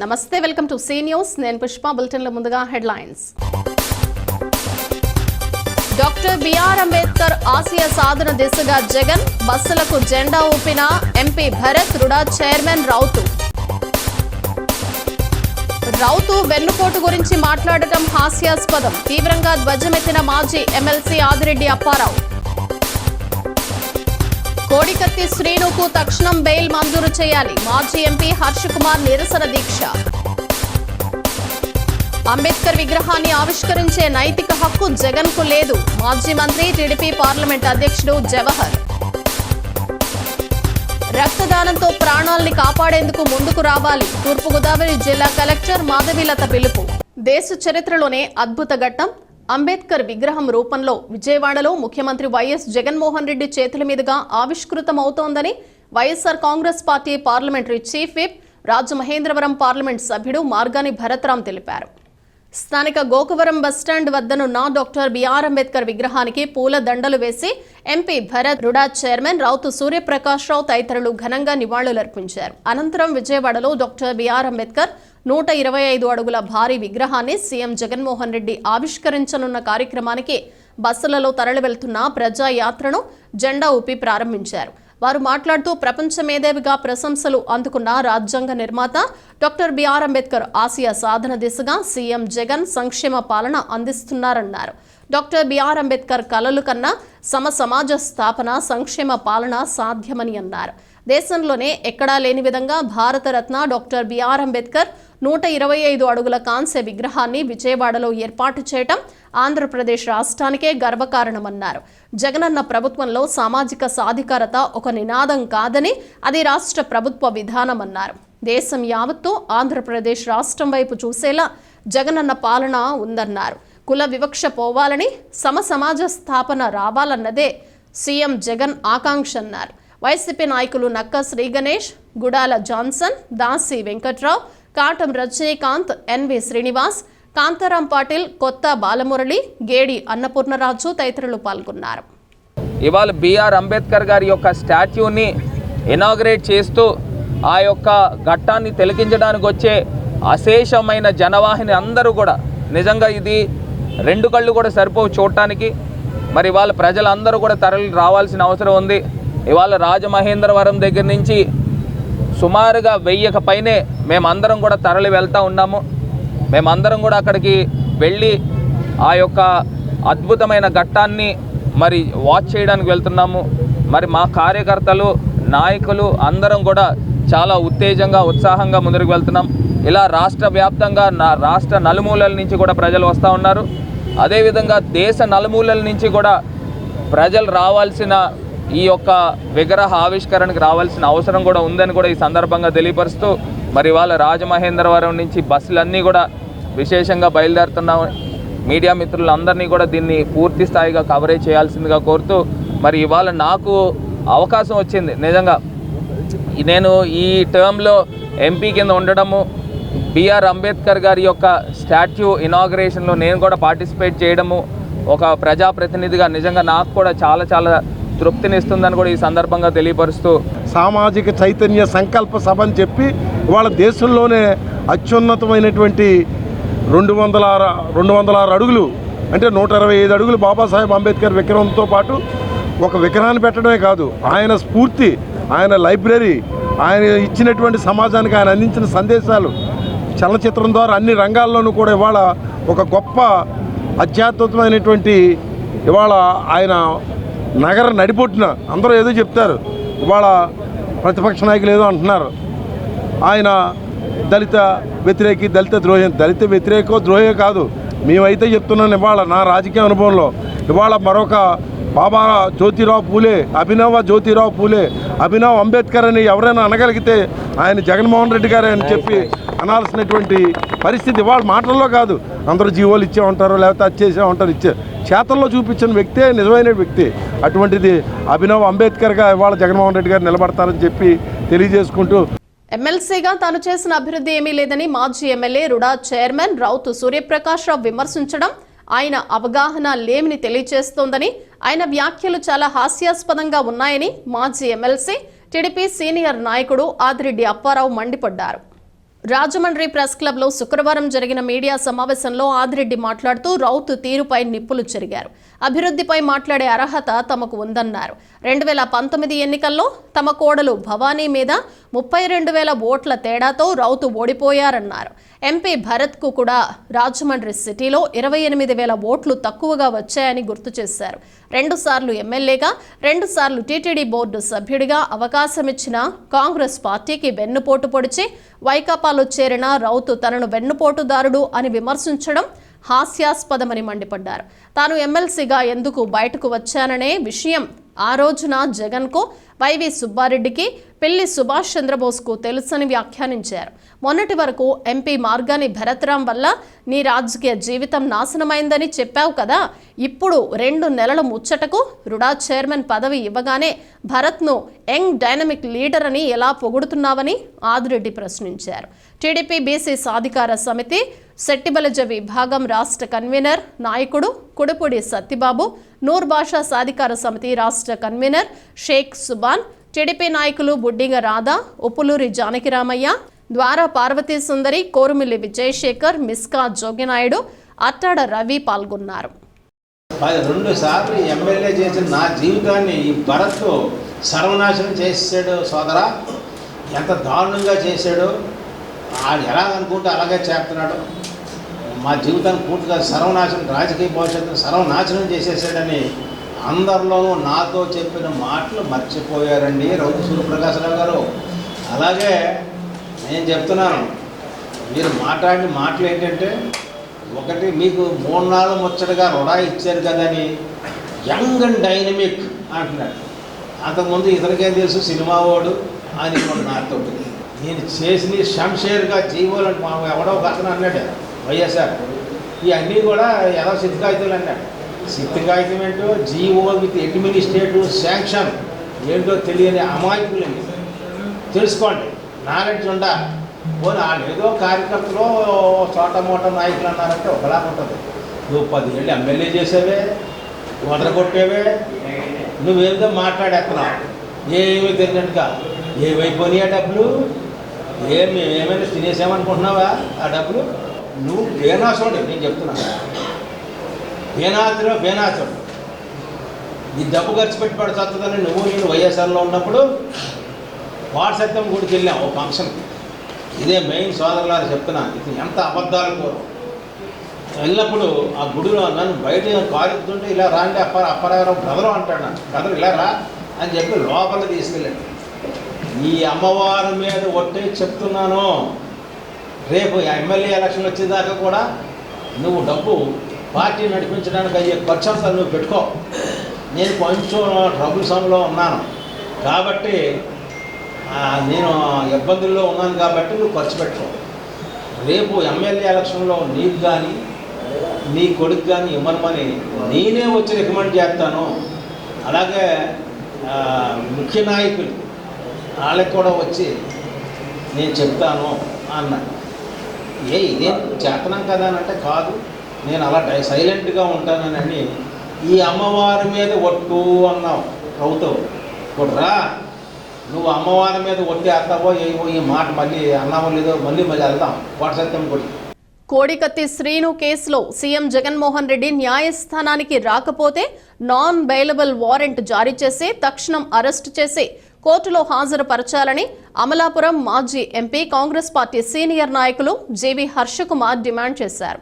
నమస్తే, welcome to see news. నేను పుష్ప. బులెటిన్ల ముందుగా హెడ్లైన్స్. డాక్టర్ బిఆర్ అంబేద్కర్ ఆశయ సాధన దిశగా జగన్ బస్సులకు జెండా ఊపిన ఎంపీ భరత్. రుడా చైర్మన్ రౌతు వెన్నుపోటు గురించి మాట్లాడటం హాస్యాస్పదం. తీవ్రంగా ధ్వజమెత్తిన మాజీ ఎమ్మెల్సీ ఆదిరెడ్డి అప్పారావు. కోడికత్తి శ్రీనుకు తక్షణం బెయిల్ మంజూరు చేయాలి. మాజీ ఎంపీ హర్ష్ కుమార్ నిరసన దీక్ష. అంబేద్కర్ విగ్రహాన్ని ఆవిష్కరించే నైతిక హక్కు జగన్ కు లేదు. మాజీ మంత్రి టీడీపీ పార్లమెంట్ అధ్యక్షుడు జవహర్. రక్తదానంతో ప్రాణాల్ని కాపాడేందుకు ముందుకు రావాలి. తూర్పుగోదావరి జిల్లా కలెక్టర్ మాధవీలత పిలుపు. దేశ చరిత్రలోనే అద్భుత ఘట్టం అంబేద్కర్ విగ్రహం రూపంలో విజయవాడలో ముఖ్యమంత్రి వైఎస్ జగన్మోహన్ రెడ్డి చేతుల మీదుగా ఆవిష్కృతమవుతోందని YSR Congress party parliamentary chief whip Rajamahendravaram parliament సభ్యుడు మార్గాని భరత్రాం తెలిపారు. స్థానిక గోకవరం బస్టాండ్ వద్దనున్న డాక్టర్ బిఆర్ అంబేద్కర్ విగ్రహానికి పూల దండలు వేసి MP Bharat, RUDA chairman Rauthu Suryaprakash Rao తదితరులు ఘనంగా నివాళులర్పించారు. అనంతరం విజయవాడలో డాక్టర్ బిఆర్ అంబేద్కర్ 125 అడుగుల భారీ విగ్రహాన్ని సీఎం జగన్మోహన్ రెడ్డి ఆవిష్కరించనున్న కార్యక్రమానికి బస్సులలో తరలి వెళ్తున్న ప్రజాయాత్రను జెండా ఊపి ప్రారంభించారు. వారు మాట్లాడుతూ ప్రపంచ మేధావిగా ప్రశంసలు అందుకున్న రాజ్యాంగ నిర్మాత డాక్టర్ బిఆర్ అంబేద్కర్ ఆశయ సాధన దిశగా సీఎం జగన్ సంక్షేమ పాలన అందిస్తున్నారన్నారు. డాక్టర్ బిఆర్ అంబేద్కర్ కలలు కన్నా సమాజ స్థాపన, సంక్షేమ పాలన సాధ్యమని అన్నారు. దేశంలోనే ఎక్కడా లేని విధంగా భారతరత్న డాక్టర్ బిఆర్ అంబేద్కర్ 125 అడుగుల కాంస్య విగ్రహాన్ని విజయవాడలో ఏర్పాటు చేయటం ఆంధ్రప్రదేశ్ రాష్ట్రానికే గర్వకారణమన్నారు. జగనన్న ప్రభుత్వంలో సామాజిక సాధికారత ఒక నినాదం కాదని, అది రాష్ట్ర ప్రభుత్వ విధానమన్నారు. దేశం యావత్తు ఆంధ్రప్రదేశ్ రాష్ట్రం వైపు చూసేలా జగనన్న పాలన ఉందన్నారు. కుల వివక్ష పోవాలని, సమాజ స్థాపన రావాలన్నదే సీఎం జగన్ ఆకాంక్ష అన్నారు. వైసీపీ నాయకులు నక్క శ్రీ గణేష్, గుడాల జాన్సన్, దాసి వెంకట్రావు, కాటం రజనీకాంత్, ఎన్వి శ్రీనివాస్, కాంతారాం పాటిల్, కొత్త బాలమురళి, గేడి అన్నపూర్ణరాజు తదితరులు పాల్గొన్నారు. ఇవాళ బిఆర్ అంబేద్కర్ గారి యొక్క స్టాచ్యూని ఇనాగ్రేట్ చేస్తూ ఆ యొక్క ఘట్టాన్ని తిలకించడానికి వచ్చే అశేషమైన జనవాహిని అందరూ కూడా నిజంగా ఇది 2 కళ్ళు కూడా సరిపోవు చూడటానికి. మరి ఇవాళ ప్రజలందరూ కూడా తరలి రావాల్సిన అవసరం ఉంది. ఇవాళ రాజమహేంద్రవరం దగ్గర నుంచి సుమారుగా 1000కి పైనే మేమందరం కూడా తరలి వెళ్తూ ఉన్నాము. మేమందరం కూడా అక్కడికి వెళ్ళి ఆ యొక్క అద్భుతమైన ఘట్టాన్ని మరి వాచ్ చేయడానికి వెళ్తున్నాము. మరి మా కార్యకర్తలు, నాయకులు అందరం కూడా చాలా ఉత్తేజంగా, ఉత్సాహంగా ముందుకు వెళ్తున్నాం. ఇలా రాష్ట్ర వ్యాప్తంగా రాష్ట్ర నలుమూలల నుంచి కూడా ప్రజలు వస్తూ ఉన్నారు. అదేవిధంగా దేశ నలుమూలల నుంచి కూడా ప్రజలు రావాల్సిన ఈ యొక్క విగ్రహ ఆవిష్కరణకు రావాల్సిన అవసరం కూడా ఉందని కూడా ఈ సందర్భంగా తెలియపరుస్తూ మరి ఇవాళ రాజమహేంద్రవరం నుంచి బస్సులన్నీ కూడా విశేషంగా బయలుదేరుతున్నాం. మీడియా మిత్రులందరినీ కూడా దీన్ని పూర్తి స్థాయిగా కవరేజ్ చేయాల్సిందిగా కోరుతూ మరి ఇవాళ నాకు అవకాశం వచ్చింది. నిజంగా నేను ఈ టర్మ్లో ఎంపీ కింద ఉండడము, బిఆర్ అంబేద్కర్ గారి యొక్క స్టాచ్యూ ఇనాగ్రేషన్లో నేను కూడా పార్టిసిపేట్ చేయడము ఒక ప్రజాప్రతినిధిగా నిజంగా నాకు కూడా చాలా తృప్తినిస్తుందని కూడా ఈ సందర్భంగా తెలియపరుస్తూ సామాజిక చైతన్య సంకల్ప సభ అని చెప్పి ఇవాళ దేశంలోనే అత్యున్నతమైనటువంటి 206 అడుగులు అంటే 125 అడుగులు బాబాసాహెబ్ అంబేద్కర్ విగ్రహంతో పాటు ఒక విగ్రహాన్ని పెట్టడమే కాదు, ఆయన స్ఫూర్తి, ఆయన లైబ్రరీ, ఆయన ఇచ్చినటువంటి సమాజానికి ఆయన అందించిన సందేశాలు చలనచిత్రం ద్వారా అన్ని రంగాల్లోనూ కూడా ఇవాళ ఒక గొప్ప అత్యద్భుతమైనటువంటి ఇవాళ ఆయన నగర నడిపొట్టిన అందరూ ఏదో చెప్తారు. ఇవాళ ప్రతిపక్ష నాయకులు ఏదో అంటున్నారు, ఆయన దళిత వ్యతిరేకి, దళిత వ్యతిరేకో ద్రోహే కాదు. మేమైతే చెప్తున్నాను ఇవాళ నా రాజకీయ అనుభవంలో ఇవాళ మరొక బాబా జ్యోతిరావు పూలే, అభినవ జ్యోతిరావు పూలే, అభినవ్ అంబేద్కర్ అని ఎవరైనా అనగలిగితే ఆయన జగన్మోహన్ రెడ్డి గారే అని చెప్పి అనాల్సినటువంటి పరిస్థితి ఇవాళ మాటల్లో కాదు. అందరూ జీవోలు ఇచ్చే ఉంటారు, లేకపోతే అది చేసే ఉంటారు, చేతల్లో చూపించిన వ్యక్తే నిజమైన వ్యక్తి. అటువంటిది అభినవ్ అంబేద్కర్గా ఇవాళ జగన్మోహన్ రెడ్డి గారు నిలబడతారని చెప్పి తెలియజేసుకుంటూ ఎమ్మెల్సీగా తాను చేసిన అభివృద్ధి ఏమీ లేదని మాజీ MLA RUDA chairman Rauthu Suryaprakash రావు విమర్శించడం ఆయన అవగాహన లేమిని తెలియజేస్తోందని, ఆయన వ్యాఖ్యలు చాలా హాస్యాస్పదంగా ఉన్నాయని మాజీ ఎమ్మెల్సీ టీడీపీ సీనియర్ నాయకుడు ఆదిరెడ్డి అప్పారావు మండిపడ్డారు. రాజమండ్రి ప్రెస్ క్లబ్లో శుక్రవారం జరిగిన మీడియా సమావేశంలో ఆదిరెడ్డి మాట్లాడుతూ రౌత్ తీరుపై నిప్పులు చెరిగారు. అభివృద్ధిపై మాట్లాడే అర్హత తమకు ఉందన్నారు. 2019 ఎన్నికల్లో తమ కోడలు భవానీ మీద 32,000 ఓట్ల తేడాతో రౌత్ ఓడిపోయారన్నారు. ఎంపీ భరత్కు కూడా రాజమండ్రి సిటీలో 28,000 ఓట్లు తక్కువగా వచ్చాయని గుర్తు చేశారు. 2 సార్లు ఎమ్మెల్యేగా 2 సార్లు టీటీడీ బోర్డు సభ్యుడిగా అవకాశమిచ్చిన కాంగ్రెస్ పార్టీకి వెన్నుపోటు పొడిచి వైకాపాలో చేరిన రౌత్ తనను వెన్నుపోటుదారుడు అని విమర్శించడం హాస్యాస్పదమని మండిపడ్డారు. తాను ఎమ్మెల్సీగా ఎందుకు బయటకు వచ్చాననే విషయం ఆ రోజున జగన్కు, వైవి సుబ్బారెడ్డికి, పిల్లి సుభాష్ చంద్రబోస్కు తెలుసని వ్యాఖ్యానించారు. మొన్నటి వరకు ఎంపీ మార్గాని భరత్రామ్ వల్ల నీ రాజకీయ జీవితం నాశనమైందని చెప్పావు కదా, ఇప్పుడు 2 నెలల ముచ్చటకు రుడా చైర్మన్ పదవి ఇవ్వగానే భరత్ను యంగ్ డైనమిక్ లీడర్ అని ఎలా పొగుడుతున్నావని ఆదిరెడ్డి ప్రశ్నించారు. టీడీపీ బీసీ సాధికార సమితి శెట్టిబలజ విభాగం రాష్ట్ర కన్వీనర్ నాయకుడు కుడుపుడి సత్తిబాబు, నూర్ భాషా సాధికార సమితి రాష్ట్ర కన్వీనర్ షేక్ సుబాన్, టీడీపీ నాయకులు బుడ్డిగ రాధా, ఉప్పులూరి జానకిరామయ్య, ద్వారా పార్వతీ సుందరి, కోరుమిల్లి విజయశేఖర్, మిస్కా జోగినాయుడు, అట్టాడ రవి పాల్గొన్నారు. 2 సార్లు ఎమ్మెల్యే చేసిన నా జీవితాన్ని ఈ భరత్ సర్వనాశనం చేసాడు సోదరా. ఎంత దారుణంగా చేశాడు. ఆయన ఎలా అనుకుంటే అలాగే చేస్తున్నాడు. మా జీవితాన్ని పూర్తిగా సర్వనాశనం, రాజకీయ భవిష్యత్తును సర్వనాశనం చేసేసాడని అందరిలోనూ నాతో చెప్పిన మాటలు మర్చిపోయారండి రౌతు సూర్యప్రకాశరావు గారు. అలాగే నేను చెప్తున్నాను, మీరు మాట్లాడిన మాటలు ఏంటంటే, ఒకటి మీకు 3 నాలుగు ముచ్చటగా రుడా ఇచ్చారు కదని యంగ్ అండ్ డైనమిక్ అంటున్నాడు. అంతకుముందు ఇతనికేం తెలుసు సినిమా వాడు అని నాతో నేను చేసిన శంషేర్గా జీవోలు మా ఎవడో ఒక అతను అన్నాడు వైఎస్ఆర్, ఇవన్నీ కూడా ఎలా సిద్ధ కాగితాలు అన్నాడు. సిద్ధ కాగితం ఏంటో జీవో విత్ అడ్మినిస్ట్రేటివ్ శాంక్షన్ ఏంటో తెలియని అమాయకులని తెలుసుకోండి. నాలెడ్జ్ ఉండా పోనీ వాళ్ళు ఏదో కార్యకర్తలు చోట మోట నాయకులు అన్నారంటే ఒకలా ఉంటుంది. నువ్వు 10 ఏళ్ళు ఎమ్మెల్యే చేసావే, వదలగొట్టేవే, నువ్వేదో మాట్లాడేస్తున్నావు ఏమీ తెలియనట్టుగా. ఏమైపోయినాయి ఆ డబ్బులు? ఏమైనా తినేసామనుకుంటున్నావా ఆ డబ్బులు? నువ్వు బేనాసుడు, నేను చెప్తున్నా బేనాసుడు. ఈ డబ్బు ఖర్చు పెట్టి పడుతుందని నువ్వు నేను వైఎస్ఆర్లో ఉన్నప్పుడు వాట్సత్యం గుడికి వెళ్ళాం ఓ ఫంక్షన్కి. ఇదే మెయిన్ సోదరులారు చెప్తున్నా, ఇది ఎంత అబద్ధాలు కోరు. వెళ్ళినప్పుడు ఆ గుడిలో నన్ను బయట కారుతుంటే ఇలా రాండి అప్పారావు బ్రదరు అంటాడు. నన్ను బ్రదరు ఇలా రా అని చెప్పి లోపల తీసుకెళ్ళాడు. ఈ అమ్మవారి మీద ఒట్టే చెప్తున్నాను, రేపు ఎమ్మెల్యే ఎలక్షన్ వచ్చేదాకా కూడా నువ్వు డబ్బు పార్టీ నడిపించడానికి అయ్యే ఖర్చు అంతా నువ్వు పెట్టుకో. నేను కొంచెం ట్రబుల్ సమ్లో ఉన్నాను కాబట్టి, నేను ఇబ్బందుల్లో ఉన్నాను కాబట్టి నువ్వు ఖర్చు పెట్టుకో. రేపు ఎమ్మెల్యే ఎలక్షన్లో నీకు కానీ నీ కొడుకు కానీ ఇవ్వమని నేనే వచ్చి రికమెండ్ చేస్తాను. అలాగే ముఖ్య నాయకులు వాళ్ళకి కూడా వచ్చి నేను చెప్తాను అన్నాడు. ఇదేం చేస్తున్నాం కదా అని అంటే, కాదు నేను అలా సైలెంట్గా ఉంటానని ఈ అమ్మవారి మీద ఒట్టు అన్నావు రౌతు. ఇప్పుడు రా, నువ్వు అమ్మవారి మీద ఒట్టి వేస్తావో ఏవో ఈ మాట మళ్ళీ అన్నావో లేదో మళ్ళీ వెళ్దాం వాట్సత్యం కూడా. కోడికత్తి శ్రీను కేసులో సీఎం జగన్మోహన్ రెడ్డి న్యాయస్థానానికి రాకపోతే నాన్ బెయిలబుల్ వారెంట్ జారీ చేసి తక్షణం అరెస్టు చేసి కోర్టులో హాజరుపరచాలని అమలాపురం మాజీ ఎంపీ కాంగ్రెస్ పార్టీ సీనియర్ నాయకులు జేవి హర్షకుమార్ డిమాండ్ చేశారు.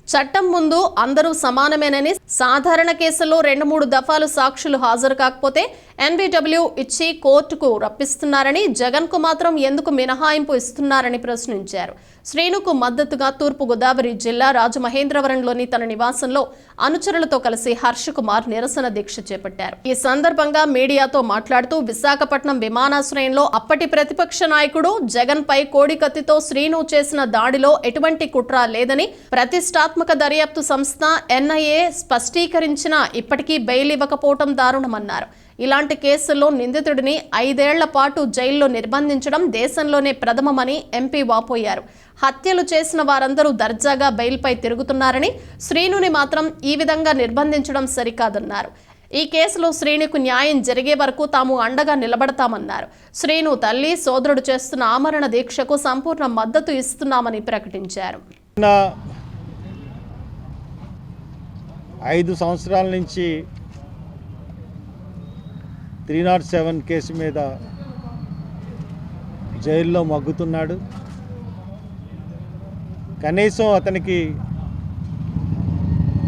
చట్టం ముందు అందరూ సమానమేనని, సాధారణ కేసుల్లో 2-3 దఫాలు సాక్షులు హాజరు కాకపోతే ఎన్బిడబ్ల్యూ ఇచ్చి కోర్టుకు రప్పిస్తున్నారని, జగన్కు మాత్రం ఎందుకు మినహాయింపు ఇస్తున్నారని ప్రశ్నించారు. శ్రీనుకు మద్దతుగా తూర్పు గోదావరి జిల్లా రాజమహేంద్రవరంలోని తన నివాసంలో అనుచరులతో కలిసి హర్షకుమార్ నిరసన దీక్ష చేపట్టారు. ఈ సందర్భంగా మీడియాతో మాట్లాడుతూ, విశాఖపట్నం విమానాశ్రయంలో అప్పటి ప్రతిపక్ష నాయకుడు జగన్ పై కోడికత్తితో శ్రీను చేసిన దాడిలో ఎటువంటి కుట్ర లేదని ప్రతిష్టాత్మక దర్యాప్తు సంస్థ ఎన్ఐఏ స్పష్టీకరించినా ఇప్పటికీ బెయిల్ ఇవ్వకపోవడం దారుణమన్నారు. ఇలాంటి కేసుల్లో నిందితుడిని 5 ఏళ్ల పాటు జైల్లో నిర్బంధించడం దేశంలోనే ప్రథమమని ఎంపీ వాపోయారు. హత్యలు చేసిన వారందరూ దర్జాగా బెయిల్పై తిరుగుతున్నారని, శ్రీనుని మాత్రం ఈ విధంగా నిర్బంధించడం సరికాదన్నారు. ఈ కేసులో శ్రీనుకు న్యాయం జరిగే వరకు తాము అండగా నిలబడతామన్నారు. శ్రీను తల్లి సోదరుడు చేస్తున్న ఆమరణ దీక్షకు సంపూర్ణ మద్దతు ఇస్తున్నామని ప్రకటించారు. 5 సంవత్సరాల నుంచి 307 కేసు మీద జైల్లో మగ్గుతున్నాడు. కనీసం అతనికి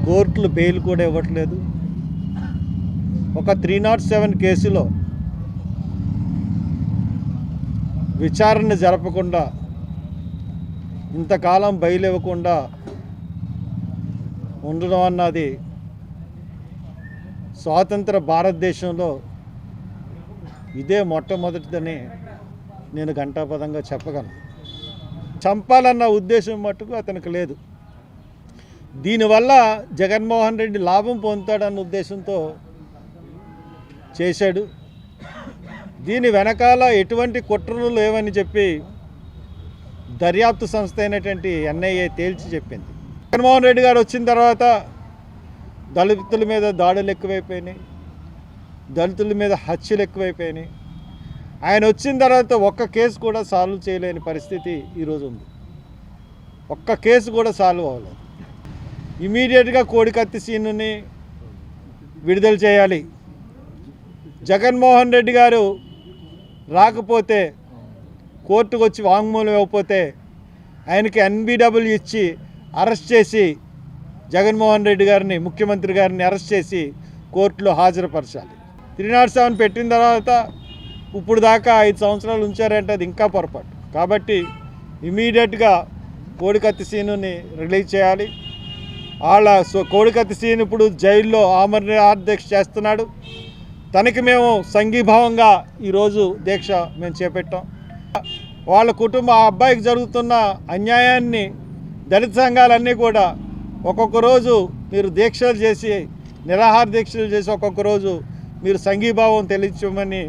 కోర్టులు బెయిల్ కూడా ఇవ్వట్లేదు. ఒక 307 కేసులో విచారణ జరపకుండా, ఇంతకాలం బెయిల్ ఇవ్వకుండా ఉండడం అన్నది స్వాతంత్ర భారతదేశంలో ఇదే మొట్టమొదటిదని నేను ఘంటాపదంగా చెప్పగలను. చంపాలన్న ఉద్దేశం మట్టుకు అతనికి లేదు. దీనివల్ల జగన్మోహన్ రెడ్డి లాభం పొందుతాడన్న ఉద్దేశంతో చేశాడు. దీని వెనకాల ఎటువంటి కుట్రలు లేవని చెప్పి దర్యాప్తు సంస్థ అయినటువంటి ఎన్ఐఏ తేల్చి చెప్పింది. జగన్మోహన్ రెడ్డి గారు వచ్చిన తర్వాత దళితుల మీద దాడులు ఎక్కువైపోయినాయి, దళితుల మీద హత్యలు ఎక్కువైపోయినాయి. ఆయన వచ్చిన తర్వాత ఒక్క కేసు కూడా సాల్వ్ చేయలేని పరిస్థితి ఈరోజు ఉంది. ఒక్క కేసు కూడా సాల్వ్ అవ్వలేదు. ఇమీడియట్గా కోడికత్తి సీనుని విడుదల చేయాలి. జగన్మోహన్ రెడ్డి గారు రాకపోతే, కోర్టుకు వచ్చి వాంగ్మూలం ఇవ్వకపోతే ఆయనకి NBW ఇచ్చి అరెస్ట్ చేసి జగన్మోహన్ రెడ్డి గారిని, ముఖ్యమంత్రి గారిని అరెస్ట్ చేసి కోర్టులో హాజరుపరచాలి. 307 పెట్టిన తర్వాత ఇప్పుడు దాకా 5 సంవత్సరాలు ఉంచారంటే అది ఇంకా పొరపాటు. కాబట్టి ఇమీడియట్గా కోడికత్తి సీనుని రిలీజ్ చేయాలి. కోడికత్తి సీను ఇప్పుడు జైల్లో ఆమరణ దీక్ష చేస్తున్నాడు. తనకి మేము సంఘీభావంగా ఈరోజు దీక్ష మేము చేపట్టాం. వాళ్ళ కుటుంబ ఆ అబ్బాయికి జరుగుతున్న అన్యాయాన్ని దళిత సంఘాలన్నీ కూడా ఒక్కొక్క రోజు మీరు దీక్షలు చేసి, నిరాహార దీక్షలు చేసి ఒక్కొక్క రోజు మీరు సంఘీభావం తెలియచేయమని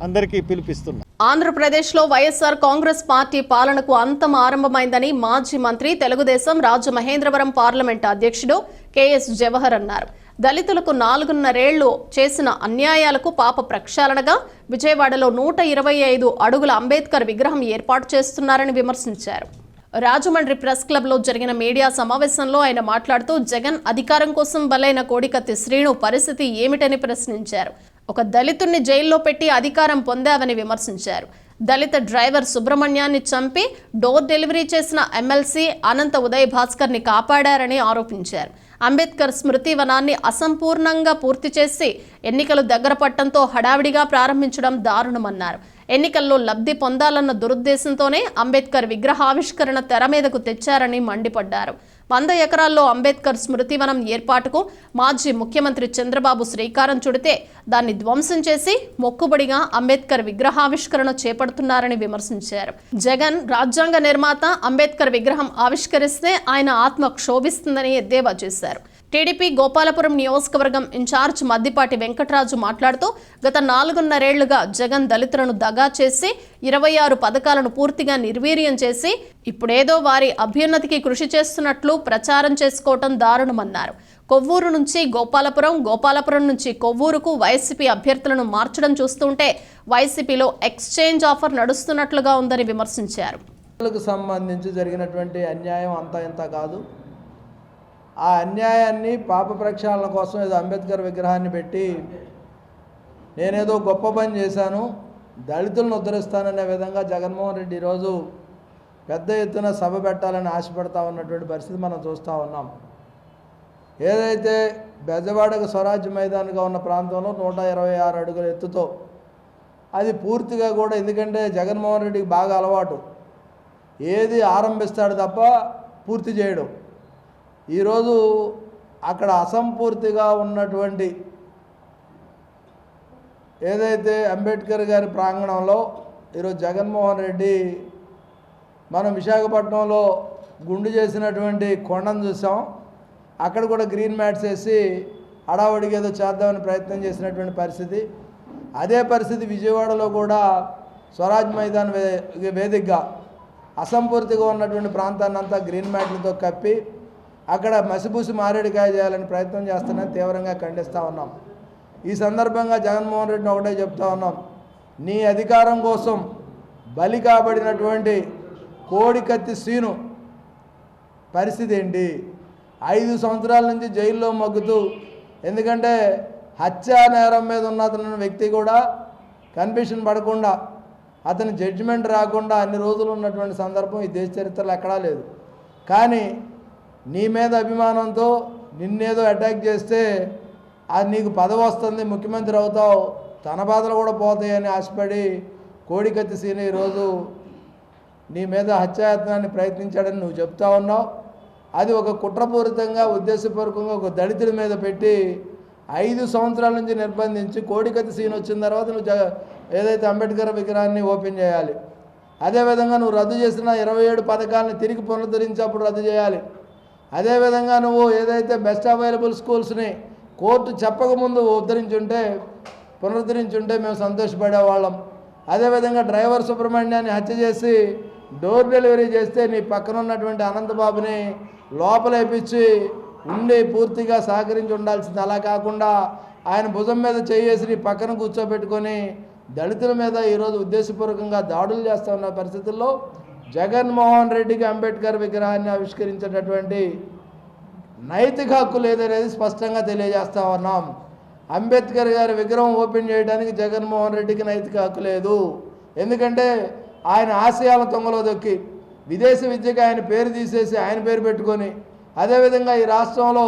అందరికీ పిలుపిస్తున్నారు. ఆంధ్రప్రదేశ్లో వైఎస్ఆర్ కాంగ్రెస్ పార్టీ పాలనకు అంతం ఆరంభమైందని మాజీ మంత్రి, తెలుగుదేశం రాజమహేంద్రవరం పార్లమెంట్ అధ్యక్షుడు కెఎస్ జవహర్ అన్నారు. దళితులకు 4.5 ఏళ్లు చేసిన అన్యాయాలకు పాప ప్రక్షాళనగా విజయవాడలో 125 అడుగుల అంబేద్కర్ విగ్రహం ఏర్పాటు చేస్తున్నారని విమర్శించారు. రాజమండ్రి ప్రెస్ క్లబ్లో జరిగిన మీడియా సమావేశంలో ఆయన మాట్లాడుతూ జగన్ అధికారం కోసం బలైన కోడికత్తి శ్రీను పరిస్థితి ఏమిటని ప్రశ్నించారు. ఒక దళితుణ్ణి జైల్లో పెట్టి అధికారం పొందావని విమర్శించారు. దళిత డ్రైవర్ సుబ్రహ్మణ్యాన్ని చంపి డోర్ డెలివరీ చేసిన ఎమ్మెల్సీ అనంత ఉదయ్ భాస్కర్ని కాపాడారని ఆరోపించారు. అంబేద్కర్ స్మృతి వనాన్ని అసంపూర్ణంగా పూర్తి చేసి ఎన్నికలు దగ్గర పట్టడంతో హడావిడిగా ప్రారంభించడం దారుణమన్నారు. ఎన్నికల్లో లబ్ధి పొందాలన్న దురుద్దేశంతోనే అంబేద్కర్ విగ్రహావిష్కరణ తెర మీదకు తెచ్చారని మండిపడ్డారు. 100 ఎకరాల్లో అంబేద్కర్ స్మృతివనం ఏర్పాటుకు మాజీ ముఖ్యమంత్రి చంద్రబాబు శ్రీకారం చుడితే దాన్ని ధ్వంసం చేసి మొక్కుబడిగా అంబేద్కర్ విగ్రహావిష్కరణ చేపడుతున్నారని విమర్శించారు. జగన్ రాజ్యాంగ నిర్మాత అంబేద్కర్ విగ్రహం ఆవిష్కరిస్తే ఆయన ఆత్మ క్షోభిస్తుందని ఎద్దేవా చేశారు. టీడీపీ గోపాలపురం నియోజకవర్గం ఇన్ఛార్జ్ మద్దిపాటి వెంకటరాజు మాట్లాడుతూ గత 4.5 ఏళ్లుగా జగన్ దళితులను దగా చేసి 26 పథకాలను పూర్తిగా నిర్వీర్యం చేసి ఇప్పుడేదో వారి అభ్యున్నతికి కృషి చేస్తున్నట్లు ప్రచారం చేసుకోవటం దారుణమన్నారు. కొవ్వూరు నుంచి గోపాలపురం, గోపాలపురం నుంచి కొవ్వూరుకు వైసీపీ అభ్యర్థులను మార్చడం చూస్తుంటే వైసీపీలో ఎక్స్చేంజ్ ఆఫర్ నడుస్తున్నట్లుగా ఉందని విమర్శించారు. సంబంధించి జరిగినటువంటి అన్యాయం అంతా ఇంత కాదు. ఆ అన్యాయాన్ని పాప ప్రక్షాళన కోసం ఏదో అంబేద్కర్ విగ్రహాన్ని పెట్టి నేనేదో గొప్ప పని చేశాను, దళితులను ఉద్ధరిస్తాననే విధంగా జగన్మోహన్ రెడ్డి ఈరోజు పెద్ద ఎత్తున సభ పెట్టాలని ఆశపడతా ఉన్నటువంటి పరిస్థితి మనం చూస్తూ ఉన్నాం. ఏదైతే బెజవాడకు స్వరాజ్య మైదానంగా ఉన్న ప్రాంతంలో 126 అడుగుల ఎత్తుతో అది పూర్తిగా కూడా, ఎందుకంటే జగన్మోహన్ రెడ్డికి బాగా అలవాటు, ఏది ఆరంభిస్తాడు తప్ప పూర్తి చేయడం. ఈరోజు అక్కడ అసంపూర్తిగా ఉన్నటువంటి ఏదైతే అంబేద్కర్ గారి ప్రాంగణంలో ఈరోజు జగన్మోహన్ రెడ్డి మనం విశాఖపట్నంలో గుండు చేసినటువంటి కొండను చూసాం. అక్కడ కూడా గ్రీన్ మ్యాట్స్ వేసి హడావడికి ఏదో చేద్దామని ప్రయత్నం చేసినటువంటి పరిస్థితి. అదే పరిస్థితి విజయవాడలో కూడా స్వరాజ్ మైదాన్ వేదికగా అసంపూర్తిగా ఉన్నటువంటి ప్రాంతాన్ని అంతా గ్రీన్ మ్యాట్లతో కప్పి అక్కడ మసిపూసి మారేడుకాయ చేయాలని ప్రయత్నం చేస్తున్నారని తీవ్రంగా ఖండిస్తూ ఉన్నాం. ఈ సందర్భంగా జగన్మోహన్ రెడ్డిని ఒకటే చెప్తా ఉన్నాం, నీ అధికారం కోసం బలి కాబడినటువంటి కోడికత్తి శ్రీను పరిస్థితి ఏంటి? 5 సంవత్సరాల నుంచి జైల్లో మగ్గుతూ, ఎందుకంటే హత్యా నేరం మీద ఉన్న వ్యక్తి కూడా కన్విక్షన్ పడకుండా, అతని జడ్జిమెంట్ రాకుండా అన్ని రోజులు ఉన్నటువంటి సందర్భం ఈ దేశ చరిత్రలో ఎక్కడా లేదు. కానీ నీ మీద అభిమానంతో నిన్నేదో అటాక్ చేస్తే అది నీకు పదవి వస్తుంది, ముఖ్యమంత్రి అవుతావు, తన బాధలు కూడా పోతాయని ఆశపడి కోడికత్తి సీని ఈరోజు నీ మీద హత్యాయత్నాన్ని ప్రయత్నించాడని నువ్వు చెప్తా ఉన్నావు. అది ఒక కుట్రపూరితంగా ఉద్దేశపూర్వకంగా ఒక దళితుడి మీద పెట్టి 5 సంవత్సరాల నుంచి నిర్బంధించి కోడికత్తి సీన్ వచ్చిన తర్వాత నువ్వు ఏదైతే అంబేద్కర్ విగ్రహాన్ని ఓపెన్ చేయాలి. అదేవిధంగా నువ్వు రద్దు చేసిన 27 పథకాలను తిరిగి పునరుద్ధరించి అప్పుడు రద్దు చేయాలి. అదేవిధంగా నువ్వు ఏదైతే బెస్ట్ అవైలబుల్ స్కూల్స్ని కోర్టు చెప్పకముందు పునరుద్ధరించుంటే మేము సంతోషపడేవాళ్ళం. అదేవిధంగా డ్రైవర్ సుబ్రహ్మణ్యాన్ని హత్య చేసి డోర్ డెలివరీ చేస్తే నీ పక్కన ఉన్నటువంటి అనంతబాబుని లోపలేపించి ఉండి పూర్తిగా సహకరించి ఉండాల్సింది. అలా కాకుండా ఆయన భుజం మీద చేయేసి నీ పక్కన కూర్చోబెట్టుకొని దళితుల మీద ఈరోజు ఉద్దేశపూర్వకంగా దాడులు చేస్తూ ఉన్న పరిస్థితుల్లో జగన్మోహన్ రెడ్డికి అంబేద్కర్ విగ్రహాన్ని ఆవిష్కరించేటటువంటి నైతిక హక్కు లేదనేది స్పష్టంగా తెలియజేస్తా ఉన్నాం. అంబేద్కర్ గారి విగ్రహం ఓపెన్ చేయడానికి జగన్మోహన్ రెడ్డికి నైతిక హక్కు లేదు. ఎందుకంటే ఆయన ఆశయాల తొంగలో దొక్కి విదేశీ విద్యకి ఆయన పేరు తీసేసి ఆయన పేరు పెట్టుకొని, అదేవిధంగా ఈ రాష్ట్రంలో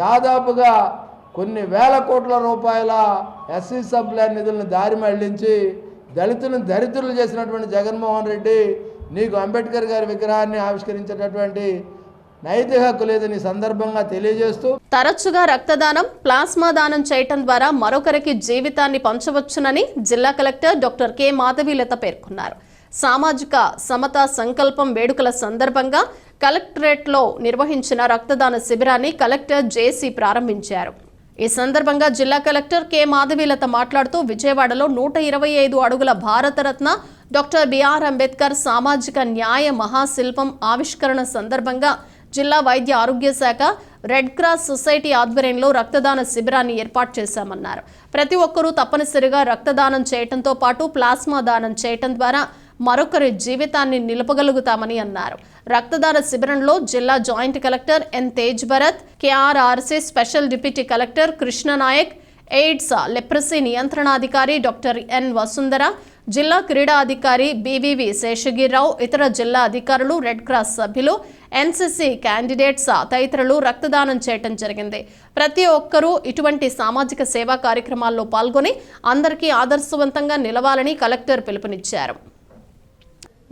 దాదాపుగా కొన్ని వేల కోట్ల రూపాయల ఎస్సీ సబ్ ప్లాన్ నిధులను దారి మళ్లించి దళితులను దరిద్రులు చేసినటువంటి జగన్మోహన్ రెడ్డి నీకు అంబేద్కర్ గారి విగ్రహాన్ని ఆవిష్కరించేటటువంటి నైతిక హక్కు లేదని సందర్భంగా తెలియజేస్తూ, తరచుగా రక్తదానం, ప్లాస్మా దానం చేయటం ద్వారా మరొకరికి జీవితాన్ని పంచవచ్చునని జిల్లా కలెక్టర్ డాక్టర్ కె మాధవీలత పేర్కొన్నారు. సామాజిక సమతా సంకల్పం వేడుకల సందర్భంగా కలెక్టరేట్లో నిర్వహించిన రక్తదాన శిబిరాన్ని కలెక్టర్ జేసీ ప్రారంభించారు. ఈ సందర్భంగా జిల్లా కలెక్టర్ కె మాధవీలత మాట్లాడుతూ విజయవాడలో 125 అడుగుల భారతరత్న డాక్టర్ బిఆర్ అంబేద్కర్ సామాజిక న్యాయ మహాశిల్పం ఆవిష్కరణ సందర్భంగా జిల్లా వైద్య ఆరోగ్య శాఖ, రెడ్ క్రాస్ సొసైటీ ఆధ్వర్యంలో రక్తదాన శిబిరాన్ని ఏర్పాటు చేశామన్నారు. ప్రతి ఒక్కరూ తప్పనిసరిగా రక్తదానం చేయటంతో పాటు ప్లాస్మా దానం చేయటం ద్వారా మరొకరి జీవితాన్ని నిలపగలుగుతామని అన్నారు. రక్తదాన శిబిరంలో జిల్లా joint collector N Tej Bharat, KRRC special deputy collector Krishnanayak, AIDS leprosy నియంత్రణాధికారి డాక్టర్ ఎన్ వసుంధర, జిల్లా క్రీడా అధికారి బివివి శేషగిరిరావు, ఇతర జిల్లా అధికారులు, రెడ్ క్రాస్ సభ్యులు, ఎన్సీసీ క్యాండిడేట్స్ తదితరులు రక్తదానం చేయటం జరిగింది. ప్రతి ఒక్కరూ ఇటువంటి సామాజిక సేవా కార్యక్రమాల్లో పాల్గొని అందరికీ ఆదర్శవంతంగా నిలవాలని కలెక్టర్ పిలుపునిచ్చారు.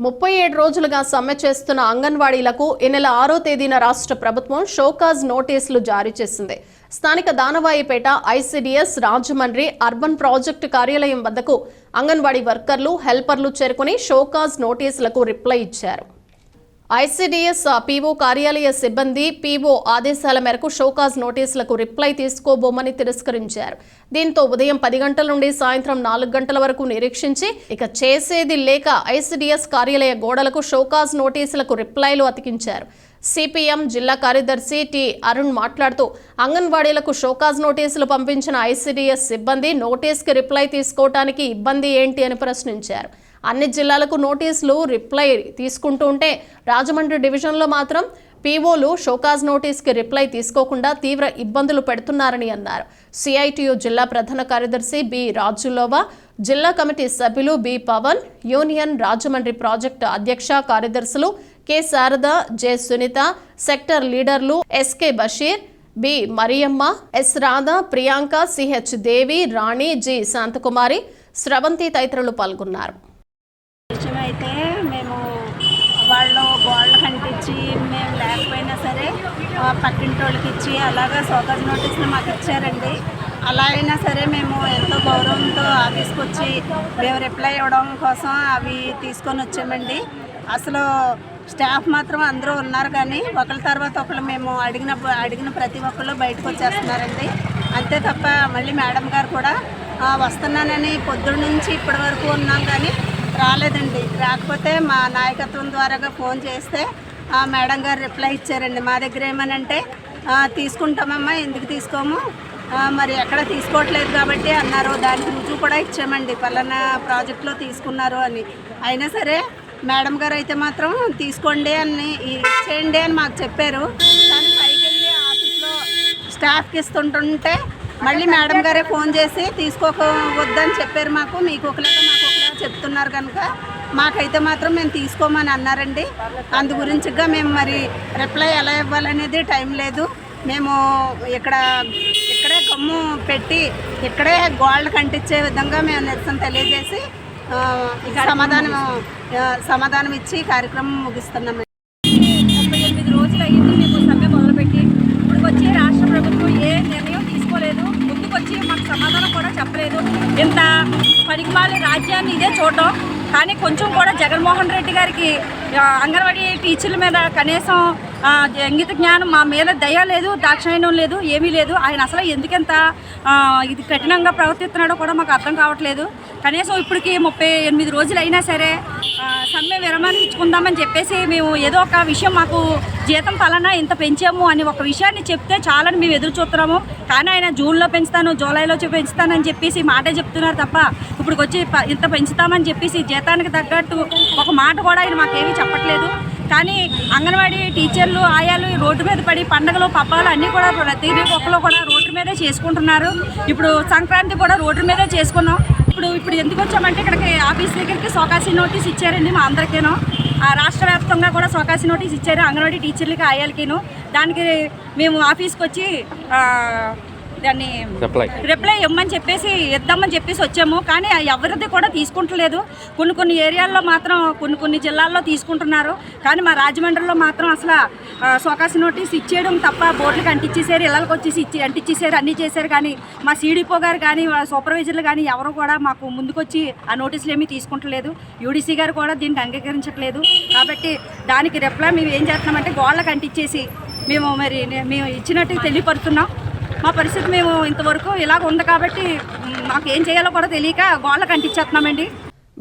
37 రోజులుగా సమ్మె చేస్తున్న అంగన్వాడీలకు ఈ నెల 6వ తేదీన రాష్ట్ర ప్రభుత్వం షోకాజ్ నోటీసులు జారీ చేసింది. స్థానిక Danavaipeta ICDS Rajahmundry urban project కార్యాలయం వద్దకు అంగన్వాడీ వర్కర్లు, హెల్పర్లు చేరుకుని షోకాజ్ నోటీసులకు రిప్లై ఇచ్చారు. ఐసీడీఎస్ పీఓ కార్యాలయ సిబ్బంది పీఓ ఆదేశాల మేరకు షోకాజ్ నోటీసులకు రిప్లై తీసుకోబోమని తిరస్కరించారు. దీంతో ఉదయం 10 గంటల నుండి సాయంత్రం 4 గంటల వరకు నిరీక్షించి ఇక చేసేది లేక ఐసీడీఎస్ కార్యాలయ గోడలకు షోకాజ్ నోటీసులకు రిప్లైలు అతికించారు. సిపిఎం జిల్లా కార్యదర్శి టి అరుణ్ మాట్లాడుతూ అంగన్వాడీలకు షోకాజ్ నోటీసులు పంపించిన ఐసీడీఎస్ సిబ్బంది నోటీస్కి రిప్లై తీసుకోవడానికి ఇబ్బంది ఏంటి అని ప్రశ్నించారు. అన్ని జిల్లాలకు నోటీసులు రిప్లై తీసుకుంటూ ఉంటే రాజమండ్రి డివిజన్లో మాత్రం పీఓలు షోకాజ్ నోటీస్కి రిప్లై తీసుకోకుండా తీవ్ర ఇబ్బందులు పెడుతున్నారని అన్నారు. సిఐటియు జిల్లా ప్రధాన కార్యదర్శి బి రాజులోవా, జిల్లా కమిటీ సభ్యులు B Pavan, union Rajahmundry project అధ్యక్ష కార్యదర్శులు K Sharada, J Sunitha, sector లీడర్లు SK Basheer, B Mariyamma, S Radha, Priyanka, CH Devi, Rani, G Shanthakumari, Sravanthi తదితరులు పాల్గొన్నారు. అయితే మేము వాళ్ళు గోళ్ళ కంటించి మేము లేకపోయినా సరే పక్కింటి వాళ్ళకి ఇచ్చి అలాగా షోకాజ్ నోటీసులు మాకు ఇచ్చారండి. అలా అయినా సరే మేము ఎంతో గౌరవంతో ఆఫీస్కి వచ్చి మేము రిప్లై ఇవ్వడం కోసం అవి తీసుకొని వచ్చామండి. అసలు స్టాఫ్ మాత్రం అందరూ ఉన్నారు కానీ ఒకరి తర్వాత ఒకరు మేము అడిగిన ప్రతి ఒక్కళ్ళు బయటకు వచ్చేస్తున్నారండి. అంతే తప్ప మళ్ళీ మేడం గారు కూడా వస్తున్నానని పొద్దున్న నుంచి ఇప్పటి వరకు ఉన్నాం కానీ రాలేదండి. రాకపోతే మా నాయకత్వం ద్వారా ఫోన్ చేస్తే మేడం గారు రిప్లై ఇచ్చారండి. మా దగ్గర ఏమనంటే తీసుకుంటామమ్మా, ఎందుకు తీసుకోము, మరి ఎక్కడ తీసుకోవట్లేదు కాబట్టి అన్నారు. దానికి రుజువు కూడా ఇచ్చామండి, పలానా ప్రాజెక్టులో తీసుకున్నారు అని. అయినా సరే మేడం గారు అయితే మాత్రం తీసుకోండి అని ఇచ్చేయండి అని మాకు చెప్పారు. కానీ పైకి వెళ్ళి ఆఫీస్లో స్టాఫ్కి ఇస్తుంటుంటే మళ్ళీ మేడం గారే ఫోన్ చేసి తీసుకోవద్దని చెప్పారు మాకు. మీకు ఒకలాగా మాకు ఒకలాగా చెప్తున్నారు కనుక మాకైతే మాత్రం మేము తీసుకోమని అన్నారండి. అందు గురించిగా మేము మరి రిప్లై ఎలా ఇవ్వాలనేది టైం లేదు. మేము ఇక్కడే గమ్ము పెట్టి ఇక్కడే గోల్డ్ కంటించే విధంగా మేము నిరసన తెలియజేసి సమాధానం ఇచ్చి కార్యక్రమం ముగిస్తున్నాం. 38 రోజులు అయ్యింది మేము సమ్మె మొదలుపెట్టి. ఇప్పుడు వచ్చి రాష్ట్ర ప్రభుత్వం ఏ నిర్ణయం తీసుకోలేదు, ముందుకొచ్చి మాకు సమాధానం కూడా చెప్పలేదు. ఇంత పనికిమాలి రాజ్యాన్ని ఇదే చూడడం. కానీ కొంచెం కూడా జగన్మోహన్ రెడ్డి గారికి అంగన్వాడీ టీచర్ల మీద కనీసం ఇంగిత జ్ఞానం, మా మీద దయ లేదు, దాక్షిణ్యం లేదు, ఏమీ లేదు. ఆయన అసలు ఎందుకంత ఇది కఠినంగా ప్రవర్తిస్తున్నాడో కూడా మాకు అర్థం కావట్లేదు. కనీసం ఇప్పటికి 38 రోజులు అయినా సరే సమ్మె విరమించుకుందామని చెప్పేసి మేము ఏదో ఒక విషయం, మాకు జీతం పలానా ఇంత పెంచాము అని ఒక విషయాన్ని చెప్తే చాలని మేము ఎదురు చూస్తున్నాము. కానీ ఆయన జూన్లో పెంచుతాను, జూలైలో పెంచుతానని చెప్పేసి మాటే చెప్తున్నారు తప్ప ఇప్పుడు వచ్చి ఇంత పెంచుతామని చెప్పేసి జీతానికి తగ్గట్టు ఒక మాట కూడా ఆయన మాకేమీ చెప్పట్లేదు. కానీ అంగన్వాడీ టీచర్లు, ఆయాలు రోడ్డు మీద పడి పండుగలు పబ్బాలు అన్నీ కూడా ప్రతి ఒక్కరు కూడా రోడ్డు మీదే చేసుకుంటున్నారు. ఇప్పుడు సంక్రాంతి కూడా రోడ్డు మీదే చేసుకున్నాం. ఇప్పుడు ఎందుకు వచ్చామంటే ఇక్కడికి ఆఫీస్ దగ్గరికి సోకాసి నోటీస్ ఇచ్చారండి మా అందరికీను. రాష్ట్ర వ్యాప్తంగా కూడా సోకాసి నోటీస్ ఇచ్చారు అంగన్వాడీ టీచర్లకి, ఆయాలకిను. దానికి మేము ఆఫీస్కి వచ్చి దాన్ని రిప్లై ఇవ్వమని చెప్పేసి ఇద్దామని చెప్పేసి వచ్చాము. కానీ ఎవరిది కూడా తీసుకుంటలేదు. కొన్ని ఏరియాల్లో మాత్రం కొన్ని జిల్లాల్లో తీసుకుంటున్నారు. కానీ మా రాజమండ్రిలో మాత్రం అసలు సోకాసి నోటీస్ ఇచ్చేయడం తప్ప బోర్డులకు అంటించేసారు, ఇళ్ళకి వచ్చేసి అంటించేసారు, అన్నీ చేశారు. కానీ మా సిడిపో గారు కానీ సూపర్వైజర్లు కానీ ఎవరు కూడా మాకు ముందుకొచ్చి ఆ నోటీసులు ఏమీ తీసుకుంటలేదు. యూడీసీ గారు కూడా దీనికి అంగీకరించట్లేదు. కాబట్టి దానికి రిప్లై మేము ఏం చేస్తున్నామంటే గోళ్ళకు అంటించేసి మేము ఇచ్చినట్టు తెలియపరుస్తున్నాం. మా పరిస్థితి మేము ఇంతవరకు ఇలాగ ఉంది కాబట్టి మాకు ఏం చేయాలో కూడా తెలియక గోళ్ళకు అంటించేస్తున్నామండి.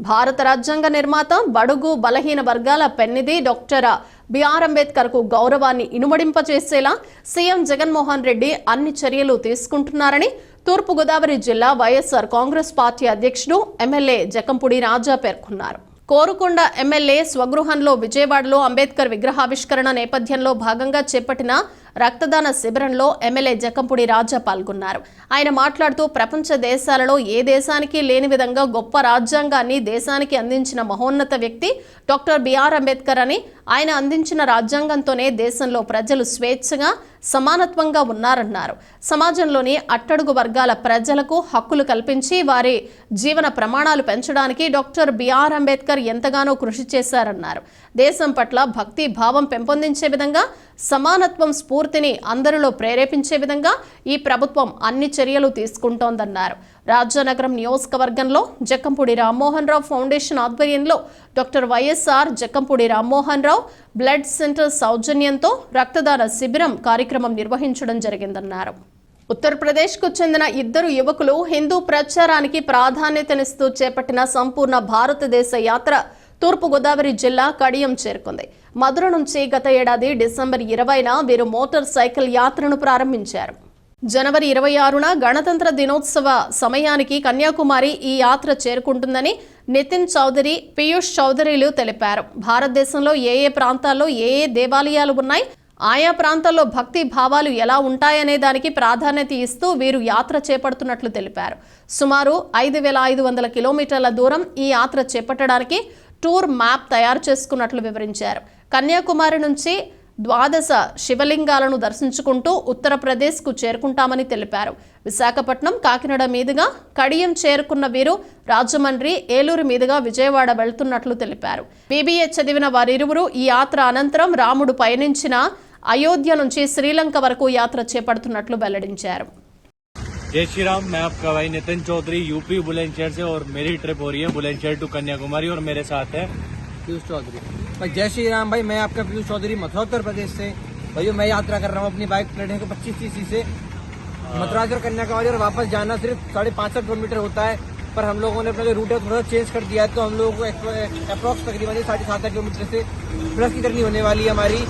భారత రాజ్యాంగ నిర్మాత, బడుగు బలహీన వర్గాల పెన్నిధి డాక్టర్ బిఆర్ అంబేద్కర్ కు గౌరవాన్ని ఇనుమడింపచేసేలా సీఎం జగన్మోహన్ రెడ్డి అన్ని చర్యలు తీసుకుంటున్నారని తూర్పుగోదావరి జిల్లా వైఎస్ఆర్ కాంగ్రెస్ పార్టీ అధ్యక్షుడు ఎమ్మెల్యే జకంపూడి రాజా పేర్కొన్నారు. కోరుకొండ ఎమ్మెల్యే స్వగృహంలో విజయవాడలో అంబేద్కర్ విగ్రహావిష్కరణ నేపథ్యంలో భాగంగా చేపట్టిన రక్తదాన శిబిరంలో ఎమ్మెల్యే జకంపూడి రాజా పాల్గొన్నారు. ఆయన మాట్లాడుతూ ప్రపంచ దేశాలలో ఏ దేశానికి లేని విధంగా గొప్ప రాజ్యాంగాన్ని దేశానికి అందించిన మహోన్నత వ్యక్తి డాక్టర్ బిఆర్ అంబేద్కర్ అని, ఆయన అందించిన రాజ్యాంగంతోనే దేశంలో ప్రజలు స్వేచ్ఛగా సమానత్వంగా ఉన్నారన్నారు. సమాజంలోని అట్టడుగు వర్గాల ప్రజలకు హక్కులు కల్పించి వారి జీవన ప్రమాణాలు పెంచడానికి డాక్టర్ బిఆర్ అంబేద్కర్ ఎంతగానో కృషి చేశారన్నారు. దేశం పట్ల భక్తి భావం పెంపొందించే విధంగా, సమానత్వం స్ఫూర్తిని అందరిలో ప్రేరేపించే విధంగా ఈ ప్రభుత్వం అన్ని చర్యలు తీసుకుంటోందన్నారు. రాజానగరం నియోజకవర్గంలో జకంపూడి రామ్మోహన్ రావు ఫౌండేషన్ ఆధ్వర్యంలో doctor YSR Jakkampudi Rammohan Rao blood centre సౌజన్యంతో రక్తదాన శిబిరం కార్యక్రమం నిర్వహించడం జరిగిందన్నారు. ఉత్తరప్రదేశ్కు చెందిన 2 యువకులు హిందూ ప్రచారానికి ప్రాధాన్యతనిస్తూ చేపట్టిన సంపూర్ణ భారతదేశ యాత్ర తూర్పుగోదావరి జిల్లా కడియం చేరుకుంది. మధుర నుంచి గత ఏడాది డిసెంబర్ 20న వీరు మోటార్ సైకిల్ యాత్రను ప్రారంభించారు. జనవరి 26న గణతంత్ర దినోత్సవ సమయానికి కన్యాకుమారి ఈ యాత్ర చేరుకుంటుందని నితిన్ చౌదరి, పీయూష్ చౌదరిలు తెలిపారు. భారతదేశంలో ఏ ప్రాంతాల్లో ఏ దేవాలయాలు ఉన్నాయి, ఆయా ప్రాంతాల్లో భక్తి భావాలు ఎలా ఉంటాయనే దానికి ప్రాధాన్యత ఇస్తూ వీరు యాత్ర చేపడుతున్నట్లు తెలిపారు. సుమారు 5,500 కిలోమీటర్ల దూరం ఈ యాత్ర చేపట్టడానికి టూర్ మ్యాప్ తయారు చేసుకున్నట్లు వివరించారు. కన్యాకుమారి నుంచి 12 శివలింగాలను దర్శించుకుంటూ ఉత్తరప్రదేశ్కు చేరుకుంటామని తెలిపారు. విశాఖపట్నం, కాకినాడ మీదుగా కడియం చేరుకున్న వీరు రాజమండ్రి, ఏలూరు మీదుగా విజయవాడ వెళ్తున్నట్లు తెలిపారు. బీబీఏ చదివిన వారిరువురు ఈ యాత్ర అనంతరం రాముడు పయనించిన అయోధ్య నుంచి శ్రీలంక వరకు యాత్ర చేపడుతున్నట్లు వెల్లడించారు. जय श्री राम। मैं आपका भाई नितिन चौधरी, यूपी बुलंदशहर से, और मेरी ट्रिप हो रही है बुलंदशहर टू कन्याकुमारी, और मेरे साथ है पीयूष चौधरी। भाई जय श्री राम। भाई मैं आपका पीयूष चौधरी, मथुरा उत्तर प्रदेश से। भाई मैं यात्रा कर रहा हूँ अपनी बाइक प्लेट को 25cc से मथुरा और कन्याकुमारी, और वापस जाना सिर्फ 65 किलोमीटर होता है। पर हम लोगों ने अपना जो रूट है थोड़ा चेंज कर दिया है, तो हम लोगों को अप्रॉक्स तकरीबन 7.5 किलोमीटर से प्लस की जर्नी होने वाली है हमारी,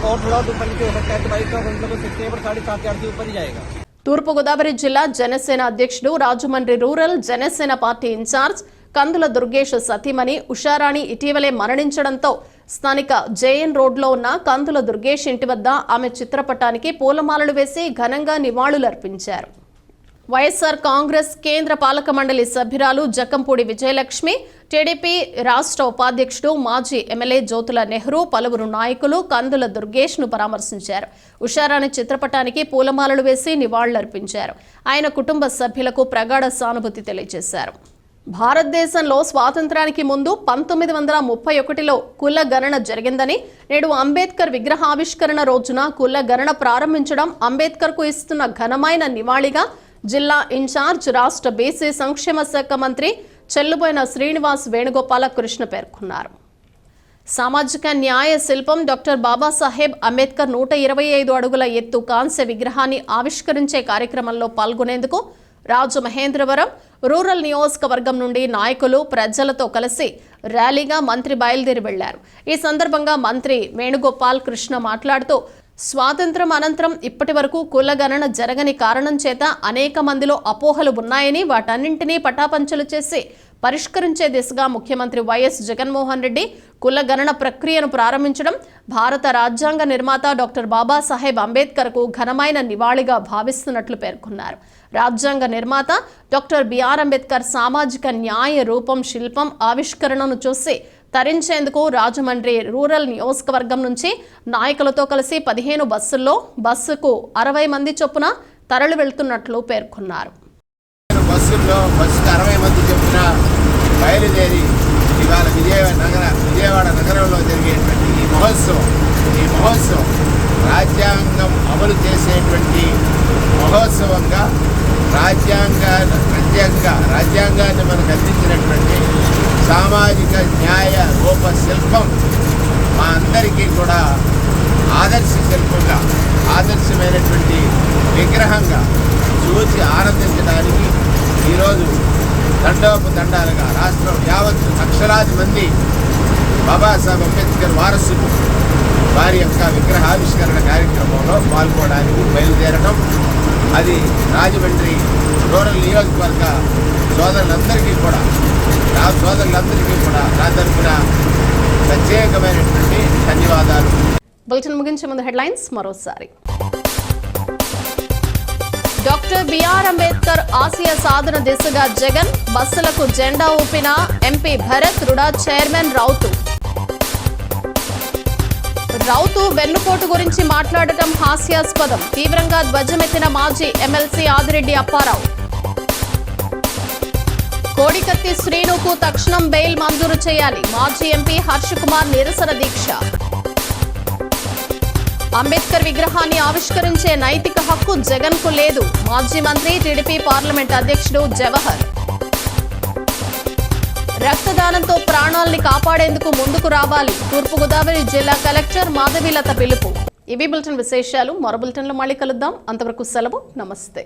और थोड़ा ऊपर नीचे हो सकता है। तो बाइक का हम लोग को सकते हैं, पर 7.5 से ऊपर ही जाएगा। తూర్పుగోదావరి జిల్లా జనసేన అధ్యక్షుడు Rajahmundry rural Janasena party in charge Kandula Durgesh సతీమణి ఉషారాణి ఇటీవలే మరణించడంతో స్థానిక జేఎన్ రోడ్లో ఉన్న కందుల దుర్గేష్ ఇంటి వద్ద ఆమె చిత్రపటానికి పూలమాలలు వేసి ఘనంగా నివాళులర్పించారు. వైఎస్ఆర్ కాంగ్రెస్ కేంద్ర పాలక మండలి సభ్యురాలు జక్కంపూడి విజయలక్ష్మి, టీడీపీ రాష్ట్ర ఉపాధ్యక్షుడు మాజీ ఎమ్మెల్యే జ్యోతుల నెహ్రూ, పలువురు నాయకులు కందుల దుర్గేష్ ను పరామర్శించారు. ఉషారాణి చిత్రపటానికి పూలమాలలు వేసి నివాళులర్పించారు. ఆయన కుటుంబ సభ్యులకు ప్రగాఢ సానుభూతి తెలియజేశారు. భారతదేశంలో స్వాతంత్రానికి ముందు 1931లో కుల గణన జరిగిందని, నేడు అంబేద్కర్ విగ్రహావిష్కరణ రోజున కుల గణన ప్రారంభించడం అంబేద్కర్కు ఇస్తున్న ఘనమైన నివాళిగా జిల్లా ఇన్ఛార్జ్ రాష్ట్ర బీసీ సంక్షేమ శాఖ మంత్రి చెల్లుబోయిన శ్రీనివాస్ వేణుగోపాల కృష్ణ పేర్కొన్నారు. సామాజిక న్యాయ శిల్పం డాక్టర్ బాబాసాహెబ్ అంబేద్కర్ 125 అడుగుల ఎత్తు కాంస్య విగ్రహాన్ని ఆవిష్కరించే కార్యక్రమంలో పాల్గొనేందుకు రాజమహేంద్రవరం రూరల్ నియోజకవర్గం నుండి నాయకులు ప్రజలతో కలిసి ర్యాలీగా మంత్రి బయలుదేరి వెళ్లారు. ఈ సందర్భంగా మంత్రి వేణుగోపాల్ కృష్ణ మాట్లాడుతూ, స్వాతంత్రం అనంతరం ఇప్పటి వరకు కులగణన జరగని కారణం చేత అనేక మందిలో అపోహలు ఉన్నాయని, వాటన్నింటినీ పటాపంచలు చేసి పరిష్కరించే దిశగా ముఖ్యమంత్రి వైఎస్ జగన్మోహన్ రెడ్డి కులగణన ప్రక్రియను ప్రారంభించడం భారత రాజ్యాంగ నిర్మాత డాక్టర్ బాబాసాహెబ్ అంబేద్కర్కు ఘనమైన నివాళిగా భావిస్తున్నట్లు పేర్కొన్నారు. రాజ్యాంగ నిర్మాత డాక్టర్ బిఆర్ అంబేద్కర్ సామాజిక న్యాయ రూపం శిల్పం ఆవిష్కరణను చూసి తరించేందుకు రాజమండ్రి రూరల్ నియోజకవర్గం నుంచి నాయకులతో కలిసి 15 బస్సుల్లో బస్సుకు 60 మంది చొప్పున తరలి వెళ్తున్నట్లు పేర్కొన్నారు. బస్సుకు 60 మంది చొప్పున బయలుదేరి ఇవాళ విజయవాడ నగరంలో జరిగేటువంటి ఈ మహోత్సవం రాజ్యాంగం అమలు చేసేటువంటి మహోత్సవంగా రాజ్యాంగాన్ని మనకు అందించినటువంటి సామాజిక న్యాయ రూప శిల్పం మా అందరికీ కూడా ఆదర్శ శిల్పంగా, ఆదర్శమైనటువంటి విగ్రహంగా చూసి ఆనందించడానికి ఈరోజు దండోపదండాలుగా రాష్ట్రం యావత్తు లక్షలాది మంది బాబాసాహెబ్ అంబేద్కర్ వారసులు వారి యొక్క విగ్రహావిష్కరణ కార్యక్రమంలో పాల్గొనడానికి బయలుదేరడం, అది రాజమండ్రి రూరల్ నియోజకవర్గ సోదరులందరికీ కూడా నా తరఫున ప్రత్యేకమైనటువంటి ధన్యవాదాలు. బులెటిన్ ముగించే ముందు హెడ్లైన్స్ మరోసారి. డాక్టర్ బిఆర్ అంబేద్కర్ ఆశయ సాధన దిశగా జగన్, బస్సులకు జెండా ఊపిన ఎంపీ భరత్, రుడా చైర్మన్ రౌతు వెన్నుపోటు గురించి మాట్లాడటం హాస్యాస్పదం, తీవ్రంగా ధ్వజమెత్తిన మాజీ ఎమ్మెల్సీ ఆదిరెడ్డి అప్పారావు. కోడికత్తి శ్రీనుకు తక్షణం బెయిల్ మంజూరు చేయాలి, మాజీ ఎంపీ హర్ష్ కుమార్ నిరసన దీక్ష. అంబేద్కర్ విగ్రహాన్ని ఆవిష్కరించే నైతిక హక్కు జగన్ కు లేదు, మాజీ మంత్రి టీడీపీ పార్లమెంట్ అధ్యక్షుడు జవహర్. రక్తదానంతో ప్రాణాల్ని కాపాడేందుకు ముందుకు రావాలి, తూర్పుగోదావరి జిల్లా కలెక్టర్ మాధవీలత పిలుపు. ఇవి బులెటిన్ విశేషాలు. మరో బులెటిన్లో మళ్ళీ కలుద్దాం. అంతవరకు సెలవు. నమస్తే.